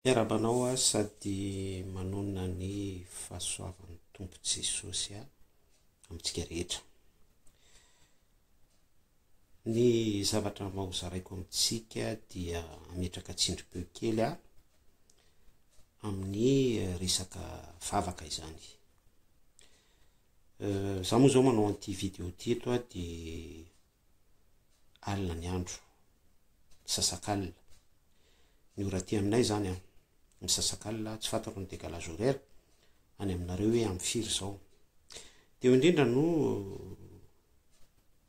Miarabanao a sady manonona ny fahasoavan'ny tompo Jesosy amintsika rehetra. Ny zavatra mahozaraiko amintsika dia ametraka tsindry-peo kely amin'ny resaka vavaka izany. Zaho moa zao manao an'ity vidéo ity eto dia alina ny andro, sasak'alina. Ny ora aty aminay zany ny sasak'alina, tsy fantako ny décalage horaire any aminareo hoe amin'ny firy zao. Dia indrindra no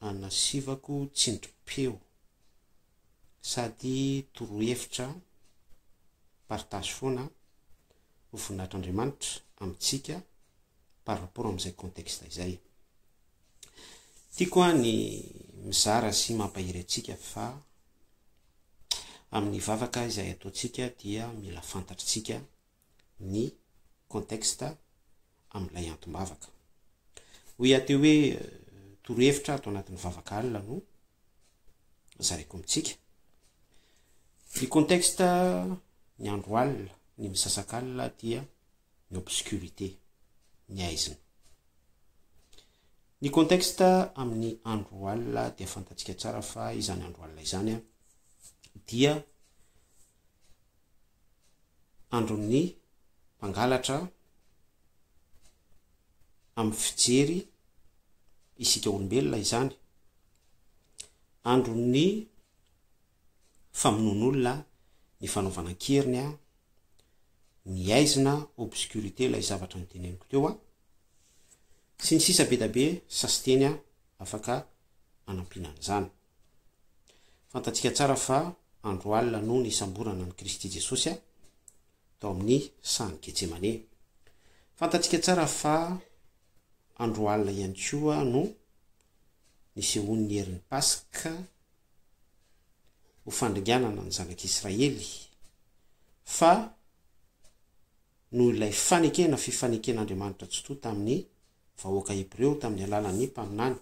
anasivako tsindry-peo sady torohevitra partage foana ho voninahitran'Andriamanitra amintsika par rapport amin'izay contexte izay. Tiako ny mizara sy mampahiry antsika fa amin'ny vavaka izay ataontsika dia mila fantatritsika ny contexte amin'ilay antom-bavaka. Hoy aty hoe torohevitra atao anatin'ny vavaka alina no zaraiko amintsika. Ny contexte ny andro alina, ny misasak'alina dia ny obscurité, ny aizina. Ny contexte amin'ny andro alina dia fantatsika tsara fa izany andro alina izany dia andron'ny mpangalatra amin'ny fijery isika olombelona izany, andron'ny famonoan'olona ny fanaovanan-keriny, ny aizina, obscurité ilay zavatra ny teneniko teo sy ny sisa be da be sasiteny afaka anampinan'izany. Fantatsika tsara fa andro alina no nisamborana ny Kristy Jesosy tao amin'ny sany Getsemane. Fantatsika tsara fa andro alina ihany koa no nisehoan'ny herin'ny Pasika ho fandringanana ny zanak'Israely, fa no ilay fifaneken'Andriamanitra tsy toa tamin'ny vahoaka Hebreo tamin'ny alalan'ny mpaminany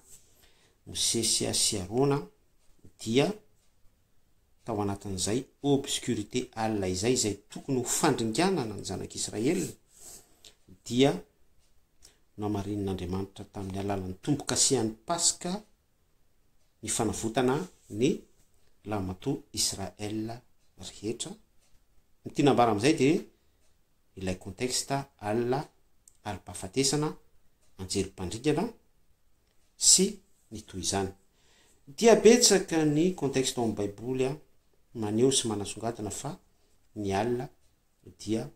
Mosesy sy Arona dia tao anatin'izay obscurité alina izay tokony ho fandringanana ny zanak'Israely dia namarin'Andriamanitra tamin'ny alalan'ny tombo-kasihan'ny Pasika ny fanavotana ny lamatoa Israel rehetra. Ny tinambara amin'izay dia ilay contexte alina, alim-pahafatesana, anjerim-pandringana sy ny toy izany. Dia betsaka ny contexte ao amin'ny Baiboly maneho sy manasongadina fa ny alina dia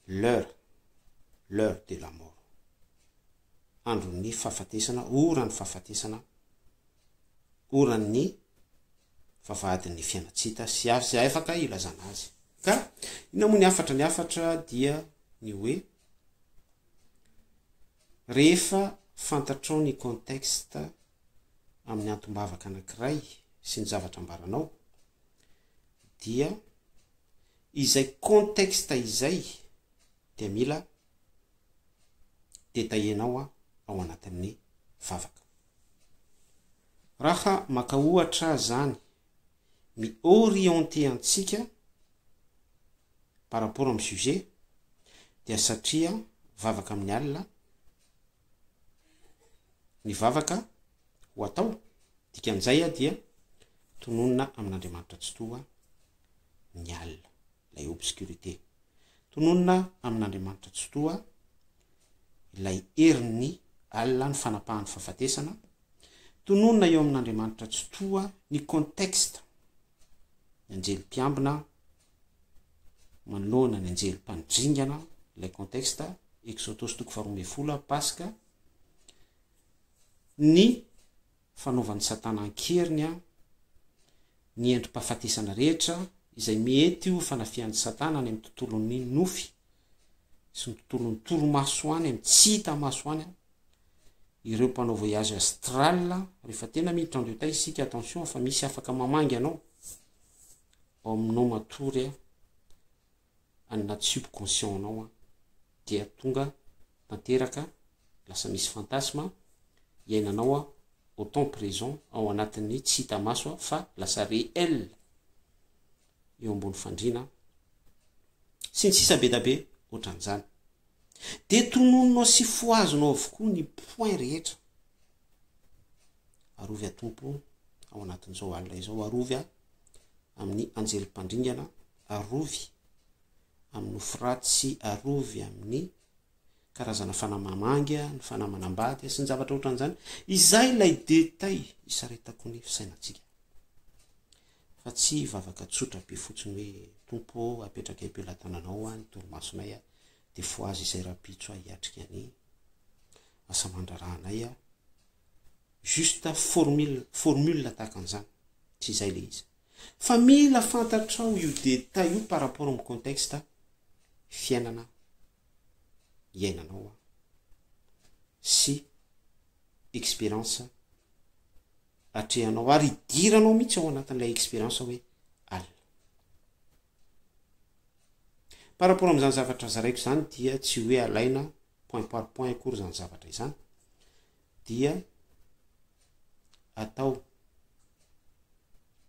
l'heure de la mort, andron'ny fahafatesana, oran'ny fahafatesana, oran'ny vavahadin'ny fiainatsita sy afaka ilazana azy. Ka inona moa ny afatra dia ny hoe rehefa fantatrao ny contexte amin'ny antom-bavaka anankiray sy ny zavatra ambaranao dia izay contexte izay dia mila detayenao ao anatin'ny vavaka. Raha maka ohatra zany mi-orienté antsika par rapport amin'ny sujet dia satria vavaka amin'ny alina, ny vavaka ho atao dikan'izay dia tononona amin'Andriamanitra tsy toa ny alina, ilay obscurité. Tononona amin'Andriamanitra tsy toa ilay herin'ny alina, ny fanapahan'ny fahafatesana. Tononona eo amin'Andriamanitra tsy toa ny contexte, ny anjeli-piambina manoloana ny anjeli-pandringana, ilay contexte Exodus 12 Pasika, ny fanaovan'ny Satana an-keriny, ny endrim-pahafatesana rehetra izay mety ho fanafihan'ny Satana any amin'ny tontolon'ny nofy sy ny tontolon'ny toromaso any, amin'ny tsy hita maso any. Ireo mpanao voyage astral rehefa tena miditra andreo tay isika, attention fa misy afaka mamangy anao ao aminao matory anaty subconscient anao dia tonga tanteraka lasa misy fantasma iainanao au temps présent ao anatin'ny tsy hita maso fa lasa réel eo ambony fandriana sy ny sisa be dabe ohatran'izany de tonononao sy foazonao avokoa ny point rehetra arovy atompo ao anatin'izao alina izao arovy amin'ny anjelim-pandringana arovy amin'ny ofiratsy arovy amin'ny karazana fanamamanga ny fanamanambady sy ny zavatra ohatran'izany izay ilay detay isaretako ny fisainatsika fa tsy vavaka tsotra be fotsiny hoe tompo apetraka ampelantananao ny toromasonay de fo azy izay rapitso hiatrika ny asamandrarahanay juste formule tahaka an'izany tsy izay le izy fa mila fantatrao io détail io par rapport amin'ny contexte fiainana iainanao sy expérience atrehanao ary idiranao mihitsy ao anatin'ilay expérience hoe alina par rapport amin'izany zavatra zaraiko zany dia tsy hoe alaina point par point akory zany zavatra izany dia atao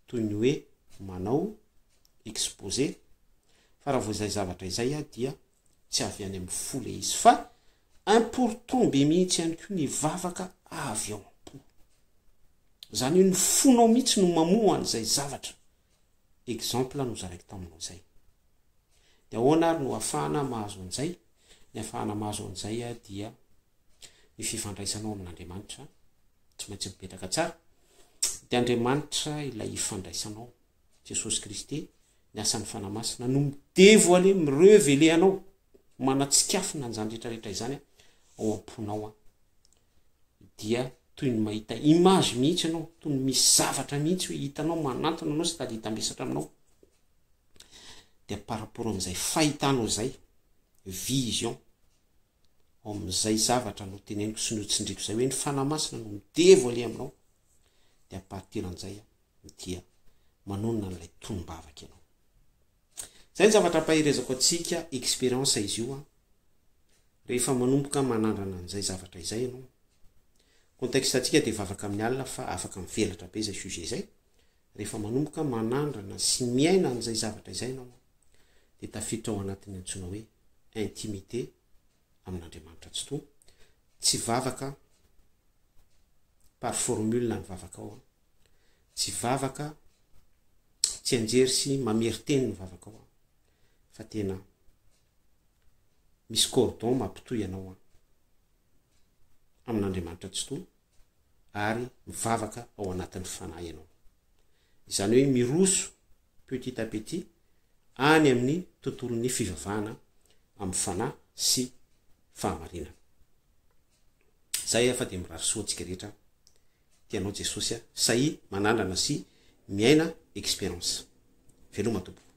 toy ny hoe manao exposé fa raha vao izay zavatra izay dia tsy avy any amin'ny fo le izy fa important be mihitsy ihany koa ny vavaka avy ao am-po zany hoe ny fonao mihitsy no mamoa an'izay zavatra exemple no zaraiko taminao zay de ahoana ary no ahafahana mahazo an'izay ny ahafahana mahazo an'izay dia ny fifandraisanao amin'Andriamanitra tsy maintsy mipetraka tsara de Andriamanitra ilay ifandraisanao Jesosy Kristy ny asan'ny fanamasina no midevoile mirevele anao manatsikafina an'izany rehetrarehetra izany ao am-ponao dia toy ny mahita image mihitsy anao toy ny misy zavatra mihitsy hoe hitanao manantona anao sy tady hitambesatra aminao de par rapport amin'izay fahitanao zay vision ao amin'izay zavatra no teneniko sy notsindriko zay hoe ny fanamasina no midevoile aminao de à partir an'izay dia manonona n'ilay tonombavaka ianao zay ny zavatra pahirezako atsika expérience izy io rehefa manomboka manandrana an'izay zavatra izay ianao contexte atsika de vavaka amin'ny alina fa afaka mivelatra be izay sujet izay rehefa manomboka manandrana sy miaina an'izay zavatra izay ianao de tafiditra ao anatin'ny antsoina hoe intimité amin'Andriamanitra tsy to tsy vavaka par formule ny vavaka ao tsy vavaka tsy anjery sy mameriteny ny vavaka ao fa tena misy cordon mampitohy ianao amin'Andriamanitra tsy to ary mivavaka ao anatin'ny fanahy ianao izany hoe miroso petit à petit any amin'ny tontolon'ny fivavahana amin'ny fanahy sy fahamarinana zay fa de mirary soa antsika rehetra tianao Jesosy sahy manandrana sy miaina expérience veloma tompo